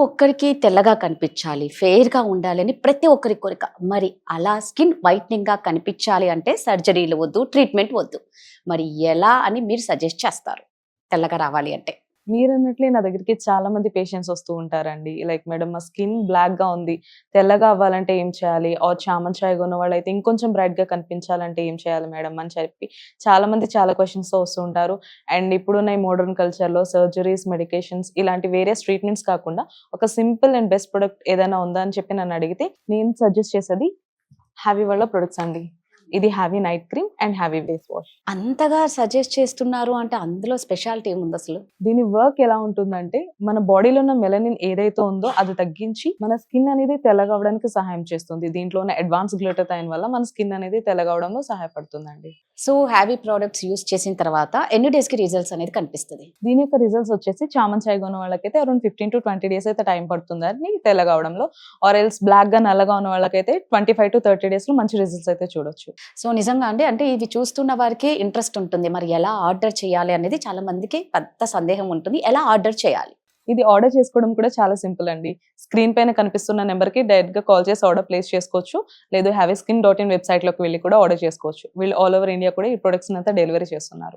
ఒక్కరికి తెల్లగా కనిపించాలి, ఫెయిర్‌గా ఉండాలి అని ప్రతి ఒక్కరి కోరిక. మరి అలా స్కిన్ వైట్‌నింగ్‌గా కనిపించాలి అంటే సర్జరీలు వద్దు, ట్రీట్మెంట్ వద్దు. మరి ఎలా అని మీరు సజెస్ట్ చేస్తారు? తెల్లగా రావాలి అంటే? మీరన్నట్లే నా దగ్గరికి చాలా మంది పేషెంట్స్ వస్తూ ఉంటారండి. లైక్ మేడం మా స్కిన్ బ్లాక్‌గా ఉంది. తెల్లగా అవ్వాలంటే ఏం చేయాలి? ఆర్ చామన్ చాయగా ఉన్నవాళ్ళైతే ఇంకొంచెం బ్రైట్‌గా కనిపించాలంటే ఏం చేయాలి మేడం అని చెప్పి చాలా మంది చాలా క్వెషన్స్‌తో వస్తూ ఉంటారు. అండ్ ఇప్పుడున్న ఈ మోడర్న్ కల్చర్‌లో సర్జరీస్, మెడికేషన్స్ ఇలాంటి వేరియస్ ట్రీట్మెంట్స్ కాకుండా ఒక సింపుల్ అండ్ బెస్ట్ ప్రొడక్ట్ ఏదైనా ఉందా అని చెప్పి నన్ను అడిగితే నేను సజెస్ట్ చేసేది హ్యావీ వాళ్ళ ప్రొడక్ట్స్ అండి. ఇది heavy night cream and heavy face wash. అంతగా సజెస్ట్ చేస్తున్నారు అంటే అందులో స్పెషాలిటీ ఏముందసలు? దీని వర్క్ ఎలా ఉంటుందంటే, మన బాడీలో ఉన్న మెలనిన్ ఏదైతే ఉందో అది తగ్గించి, మన స్కిన్ అనేది తెల్లగా అవ్వడానికి సహాయం చేస్తుంది. దీంట్లో ఉన్న అడ్వాన్స్ గ్లూటాథైన్ వల్ల మన స్కిన్ అనేది తెల్లగా అవ్వడంలో సహాయపడుతుందండి. సో, హ్యావీ ప్రొడక్ట్స్ యూజ్ చేసిన తర్వాత ఎన్ని డేస్‌కి రిజల్ట్స్ అనేది కనిపిస్తది? దీని యొక్క రిజల్ట్స్ వచ్చేసి చామన్ చాయగా ఉన్న వాళ్ళకైతే అరౌండ్ 15-20 డేస్ అయితే టైం పడుతుందని తెల్లగా అవ్వడంలో. ఆర్ ఎల్స్ బ్లాక్‌గా, నల్లగా ఉన్న వాళ్ళకైతే 25-30 డేస్‌లో మంచి రిజల్ట్స్ అయితే చూడొచ్చు. సో, నిజంగా అండి. అంటే ఇది చూస్తున్న వారికి ఇంట్రెస్ట్ ఉంటుంది. మరి ఎలా ఆర్డర్ చేయాలి అనేది చాలా మందికి పెద్ద సందేహం ఉంటుంది. ఎలా ఆర్డర్ చేయాలి? ఇది ఆర్డర్ చేసుకోవడం కూడా చాలా సింపుల్ అండి. స్క్రీన్ పైన కనిపిస్తున్న నెంబర్‌కి డైరెక్ట్‌గా కాల్ చేసి ఆర్డర్ ప్లేస్ చేసుకోవచ్చు. లేదు హ్యావీస్కిన్.in వెబ్‌సైట్‌లోకి వెళ్లి కూడా ఆర్డర్ చేసుకోవచ్చు. వీళ్ళు ఆల్ ఓవర్ ఇండియా కూడా ఈ ప్రొడక్ట్స్‌ని అంతా డెలివరీ చేస్తున్నారు.